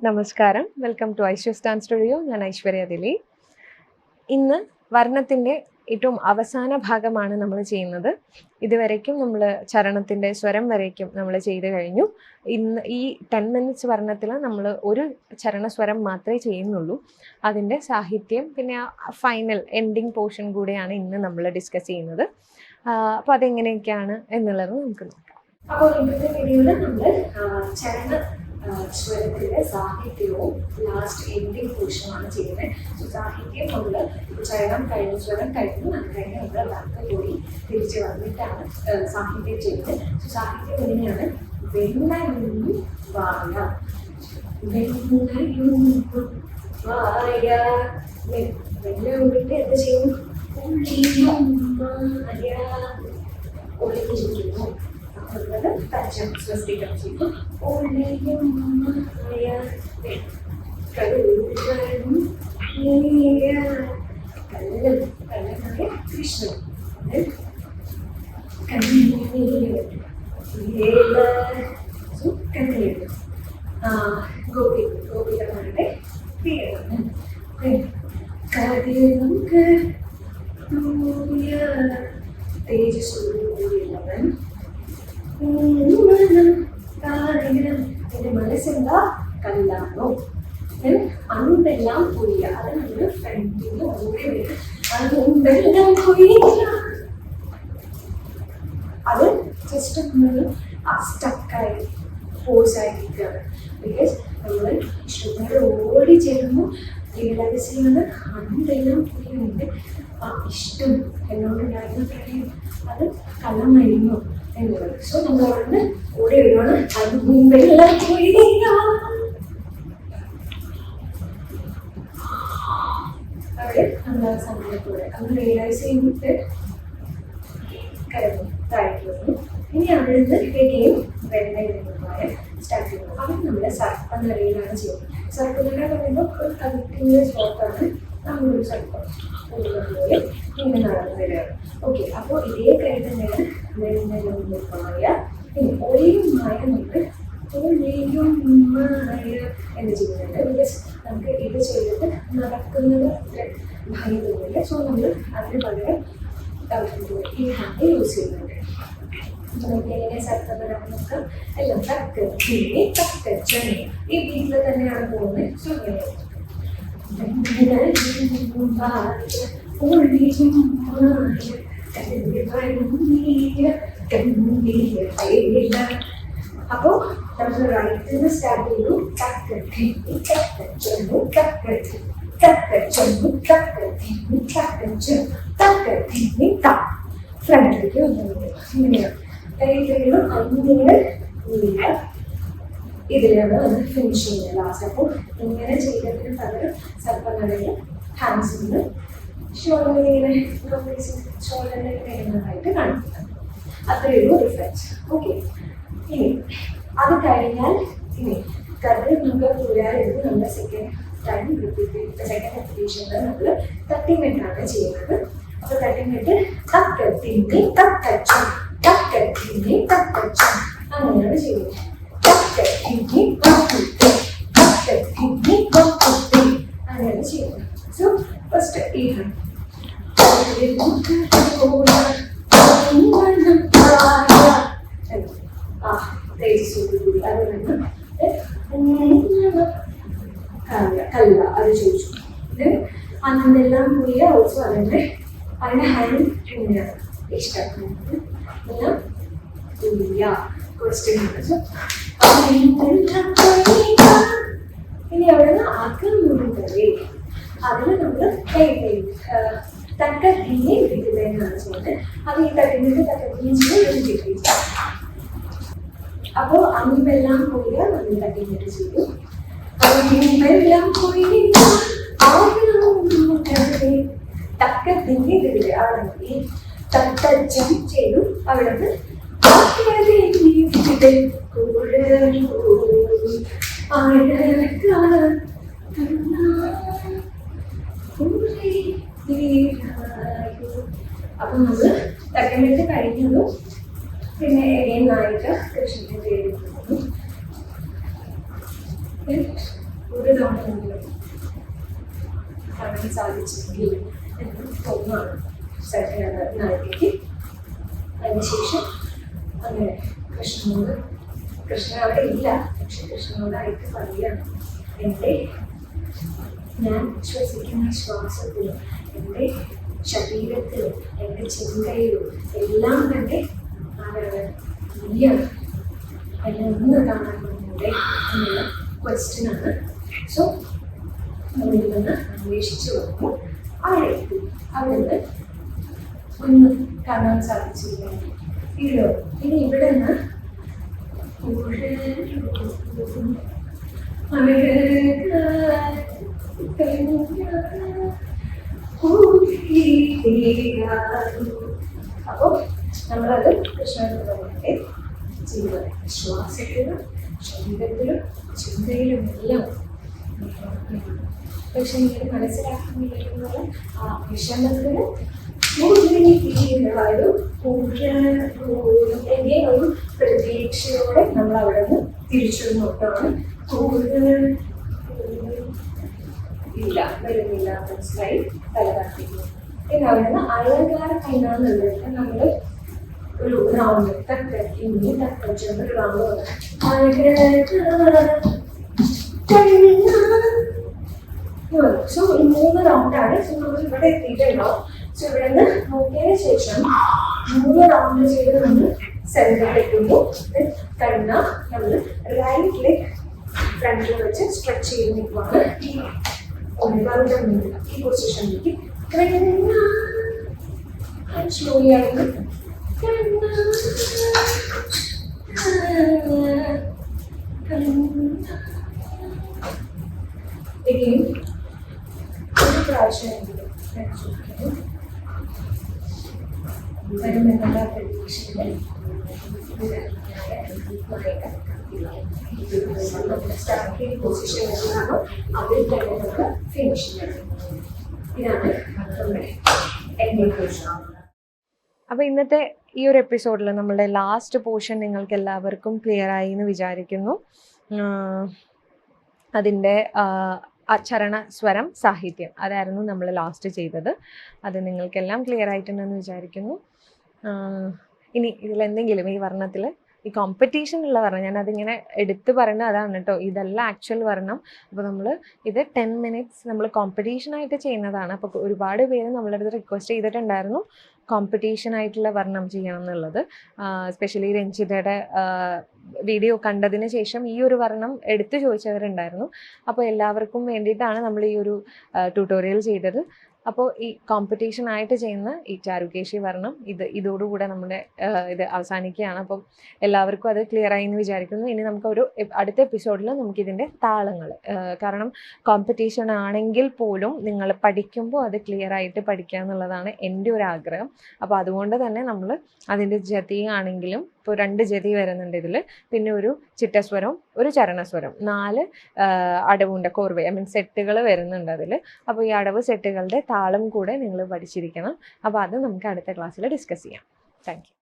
നമസ്കാരം, welcome to Aishwarya dance studio. ഞാൻ ഐശ്വര്യ ദിലി. ഇന്ന് വർണ്ണത്തിൻ്റെ ഏറ്റവും അവസാന ഭാഗമാണ് നമ്മൾ ചെയ്യുന്നത്. ഇതുവരയ്ക്കും നമ്മൾ ചരണത്തിൻ്റെ സ്വരം വരയ്ക്കും നമ്മൾ ചെയ്ത് കഴിഞ്ഞു. ഇന്ന് ഈ 10 minutes വർണ്ണത്തിൽ നമ്മൾ ഒരു ചരണസ്വരം മാത്രമേ ചെയ്യുന്നുള്ളൂ. അതിൻ്റെ സാഹിത്യം പിന്നെ ഫൈനൽ എൻഡിങ് പോർഷൻ കൂടെയാണ് ഇന്ന് നമ്മൾ ഡിസ്കസ് ചെയ്യുന്നത്. അപ്പോൾ അതെങ്ങനെയൊക്കെയാണ് എന്നുള്ളത് നമുക്ക് നോക്കാം. അപ്പോൾ ഇന്നത്തെ വീഡിയോയിൽ നമ്മൾ ചരണ സ്വരത്തിൻ്റെ സാഹിത്യവും ലാസ്റ്റ് എൻഡിങ് പോർഷനാണ് ചെയ്യുന്നത്. സോ സാഹിത്യം നമ്മൾ ചരണം കഴിഞ്ഞു, സ്വരം കഴിഞ്ഞു, അത് കഴിഞ്ഞ് നമ്മൾ വർക്ക് പോയി തിരിച്ച് വന്നിട്ടാണ് സാഹിത്യം ചെയ്യുന്നത്. സോ സാഹിത്യം എങ്ങനെയാണ്? വെണ്ണയും വായ, വെണ്ണയും വായ, വെണ്ണ ഉള്ളിട്ട് എന്ത് ചെയ്യും? ഒളിഞ്ഞിരിക്കുന്നു. അതുപോലെ പച്ചം സൃഷ്ടിക്കാൻ ചെയ്തു. കൃഷ്ണൻ ഗോപികമാരുടെ പേരാണ്. തേജസ്സുള്ളവൻ എന്റെ മനസ്സെന്താ? കല്ലാണോ? അന്തെല്ലാം പോയില്ല. അത് നമ്മൾ ഫ്രണ്ടിന് ഓടി വരും. അതെല്ലാം പോയില്ല. അത് ജസ്റ്റ് നമ്മൾ സ്റ്റക്കായി ഫോഴ്സായിരിക്കുകയാണ്. ബിക്കോസ് നമ്മൾ ഇഷ്ടത്തോടെ ഓടി ചേരുമ്പോൾ റിയലൈസ് ചെയ്യുന്നത് അന്തെല്ലാം പോയിട്ടുണ്ട്. ആ ഇഷ്ടം എന്നോടുണ്ടായിരുന്ന പ്രണയം അത് കള്ളമായിരുന്നു എന്നുള്ളത്. സോ നമ്മൾ അവിടുന്ന് ഓടി വരുവാണ്. അത് മുമ്പെല്ലാം പോയില്ല. അവിടെ നമ്മൾ ആ സമയത്തോടെ അത് റിയലൈസ് ചെയ്തിട്ട് കയറുന്നു, താഴേക്ക് വരുന്നു. ഇനി അവിടെ നിന്ന് ഗെയിം വെണ്ണയുമായ സ്റ്റാർട്ട് ചെയ്യുന്നു. അവിടെ നമ്മൾ സർപ്പനടയിലാണ് ചെയ്യുന്നത്. സർപ്പനട പറയുമ്പോൾ ഒരു കണ്ടിന്യൂസ് വർക്കാണ്. നമ്മളൊരു സർപ്പം പോലെ ഇങ്ങനെ നടന്നു വരികയാണ്. ഓക്കെ, അപ്പോൾ ഇതേ കാര്യം തന്നെയാണ് വെണ്ണയുമായ. ഇനി ഒളിയുമായ നമ്മൾ ഒളിയുമായ എന്ന് ചെയ്യുന്നുണ്ട്. ബിക്കോസ് നമുക്ക് ഇത് ചെയ്തിട്ട് നടക്കുന്നത് ഭയം തോന്നില്ല. സോ നമ്മൾ അതിന് പകരം ഈ ഹാൻഡ് യൂസ് ചെയ്യുന്നുണ്ട്. നമുക്ക് എങ്ങനെ സർപ്പനട നോക്കാം. എല്ലാം തക്ക് കിഴി തക്ക് ചെണി ഈ ബീറ്റിൽ തന്നെയാണ് പോകുന്നത്. സോ ഇങ്ങനെ അപ്പോ നമ്മൾ റൈറ്റിൽ സ്റ്റാർട്ട് ചെയ്തു. ഫ്രണ്ടിലേക്ക് വന്നത് ഇങ്ങനെയാണ്. കൈകളും അന്തിന് ഇതിലാണ് അത് ഫിനിഷ് ചെയ്യുന്നത് ലാസ്റ്റ്. അപ്പോൾ ഇങ്ങനെ ചെയ്തതിന് പകരം സർപ്പനടയിൽ ഹാൻഡ്സിന് ഷോൾഡറിങ്ങനെ ഷോൾഡറിനെ ഇടുന്നതായിട്ട് കാണിക്കുന്നത്. അത്രയൊരു ഡിഫറൻസ്. ഓക്കെ, ഇനി അത് കഴിഞ്ഞാൽ ഇനി കഥ നമുക്ക് പുരാരെടുത്ത് നമ്മുടെ സെക്കൻഡ് എക്സിബിഷനിൽ നമ്മൾ 30 minute ആണ് ചെയ്യുന്നത്. അപ്പോൾ 30 minute അങ്ങനെയാണ് ചെയ്യുന്നത്. അങ്ങനെയാണ് ചെയ്യുന്നത്. സോ ഫസ്റ്റ് ഈ തേജസ്സോടുകൂടി അത് വേണം. കല്ല അത് ചോദിച്ചു. ഇത് അന്നെല്ലാം പോയി ഓൾസോ അതിൻ്റെ ഹാൻഡ് ഇങ്ങനെയാണ് ഇഷ്ടപ്പെടുന്നത്. എല്ലാം ക്വസ്റ്റ്യൻ. ഇനി അവിടെ നിന്ന് ആക്കുന്നുണ്ടേ അതിൽ നമ്മൾ തക്കത്തിനെ വിടുകയെന്നാണ് ചെയ്യുന്നത്. അത് ഈ തട്ടിനിട്ട് തക്കത്തിനെ ചെയ്ത്. അപ്പോൾ അമ്പെല്ലാം പോയി നമ്മൾ തട്ടിനിട്ട് ചെയ്തു. അമ്പെല്ലാം പോയി തക്കത്തിനെ വിടുക ആണെങ്കിൽ തട്ടച്ചം ചെയ്തു. അവിടെ നിന്ന് അപ്പൊ നമ്മള് തക്കമിട്ട് കഴിഞ്ഞതും പിന്നെ നായിക കൃഷ്ണന്റെ പേര് തവണയെങ്കിലും കാണാൻ സാധിച്ചെങ്കിൽ എന്ന് തോന്നുകയാണ് നായികയ്ക്ക്. അതിനുശേഷം അങ്ങനെ കൃഷ്ണൻ അവിടെ ഇല്ല, പക്ഷെ കൃഷ്ണനോടായിട്ട് പറയുകയാണ്, ഞാൻ ശ്വസിക്കുന്ന ശ്വാസത്തിലും എൻ്റെ ശരീരത്തിലും എൻ്റെ ചിന്തയിലും എല്ലാം തന്നെ ആരാണ്? നീയാണ്. എന്നെ ഒന്ന് കാണാൻ വന്നൂടെ എന്നുള്ള ക്വസ്റ്റ്യനാണ്. സോ അവിടെ നിന്ന് അന്വേഷിച്ചു വന്നു. അവിടെ എത്തി. അവിടുന്ന് ഒന്ന് കാണാൻ സാധിച്ചില്ല. ഇനി ഇവിടെ നിന്ന് അപ്പോ നമ്മളത് കൃഷ്ണന്റെ ചെയ്യുന്നത് ശ്വാസത്തിലും ശരീരത്തിലും ചിന്തയിലും എല്ലാം. പക്ഷെ നിങ്ങൾ മനസ്സിലാക്കുന്നില്ല, ആ വിഷമത്തിന് ഒരു പ്രതീക്ഷയോടെ നമ്മൾ അവിടെ നിന്ന് തിരിച്ചു നോട്ടാണ്. ഇല്ല, വരുന്നില്ല, മനസ്സിലായി, തലതാട്ടിക്കുന്നു. പിന്നെ അവിടെ നിന്ന് അലങ്കാരം എന്നാന്നുള്ളത് നമ്മൾ ഒരു റൗണ്ട് ഒരു റൗണ്ട് സോ ഒരു 3 റൗണ്ടാണ്. സോ നമ്മൾ ഇവിടെ എത്തിയിട്ടുണ്ടാവും. സോ ഇവിടെ നിന്ന് നോക്കിയതിന് ശേഷം 3 റൗണ്ട് ചെയ്ത് നമ്മൾ സെന്ററിൽ എത്തുന്നു. കഴിഞ്ഞാൽ നമ്മൾ റൈറ്റ് ലെഗ് ഫ്രണ്ടിൽ വെച്ച് സ്ട്രെച്ച് ചെയ്ത് നിൽക്കുവാണ്. ഈ പൊസിഷനിലേക്ക് സ്ലോലി ആയിട്ട് ഒരു പ്രാവശ്യമെങ്കിലും വരുമെന്നുള്ള പ്രതീക്ഷയിൽ സ്റ്റാർട്ടിംഗ് പൊസിഷൻ എന്നാണ് അതിൽ തന്നെ നമുക്ക് ഫിനിഷ് ചെയ്യണം. ഇതാണ് നമ്മുടെ അപ്പോൾ ഇന്നത്തെ ഈ ഒരു എപ്പിസോഡിൽ നമ്മളുടെ ലാസ്റ്റ് പോർഷൻ നിങ്ങൾക്ക് എല്ലാവർക്കും ക്ലിയർ ആയി എന്ന് വിചാരിക്കുന്നു. അതിൻ്റെ ചരണ സ്വരം സാഹിത്യം അതായിരുന്നു നമ്മൾ ലാസ്റ്റ് ചെയ്തത്. അത് നിങ്ങൾക്കെല്ലാം ക്ലിയർ ആയിട്ടുണ്ടെന്ന് വിചാരിക്കുന്നു. ഇനി ഇതിലെന്തെങ്കിലും ഈ വർണ്ണത്തിൽ ഈ കോമ്പറ്റീഷനുള്ള വർണ്ണം ഞാനതിങ്ങനെ എടുത്ത് പറയുന്നത് അതാണ് കേട്ടോ, ഇതല്ല ആക്ച്വൽ വർണ്ണം. അപ്പോൾ നമ്മൾ ഇത് 10 minutes നമ്മൾ കോമ്പറ്റീഷനായിട്ട് ചെയ്യുന്നതാണ്. അപ്പോൾ ഒരുപാട് പേര് നമ്മളുടെ അടുത്ത് റിക്വസ്റ്റ് ചെയ്തിട്ടുണ്ടായിരുന്നു കോമ്പറ്റീഷനായിട്ടുള്ള വർണ്ണം ചെയ്യണം എന്നുള്ളത്. സ്പെഷ്യലി രഞ്ജിതയുടെ വീഡിയോ കണ്ടതിന് ശേഷം ഈ ഒരു വർണ്ണം എടുത്തു ചോദിച്ചവരുണ്ടായിരുന്നു. അപ്പോൾ എല്ലാവർക്കും വേണ്ടിയിട്ടാണ് നമ്മൾ ഈ ഒരു ട്യൂട്ടോറിയൽ ചെയ്തത്. അപ്പോൾ ഈ കോമ്പറ്റീഷനായിട്ട് ചെയ്യുന്ന ഈ ചാരുകേശി വർണ്ണം ഇതോടുകൂടെ നമ്മുടെ ഇത് അവസാനിക്കുകയാണ്. അപ്പം എല്ലാവർക്കും അത് ക്ലിയർ ആയി എന്ന് വിചാരിക്കുന്നു. ഇനി നമുക്കൊരു അടുത്ത എപ്പിസോഡിൽ നമുക്കിതിൻ്റെ താളങ്ങൾ, കാരണം കോമ്പറ്റീഷൻ ആണെങ്കിൽ പോലും നിങ്ങൾ പഠിക്കുമ്പോൾ അത് ക്ലിയർ ആയിട്ട് പഠിക്കുക എന്നുള്ളതാണ് എൻ്റെ ഒരു ആഗ്രഹം. അപ്പോൾ അതുകൊണ്ട് തന്നെ നമ്മൾ അതിൻ്റെ ജതി ആണെങ്കിലും ഇപ്പോൾ 2 ജതി വരുന്നുണ്ട് ഇതിൽ, പിന്നെ ഒരു ചിട്ടസ്വരം, ഒരു ചരണസ്വരം, 4 അടവുണ്ട് കോർവേ, സെറ്റുകൾ വരുന്നുണ്ട് അതിൽ. അപ്പോൾ ഈ അടവ് സെറ്റുകളുടെ താളം കൂടെ നിങ്ങൾ പഠിച്ചിരിക്കണം. അപ്പോൾ അത് നമുക്ക് അടുത്ത ക്ലാസ്സിൽ ഡിസ്കസ് ചെയ്യാം. Thank you.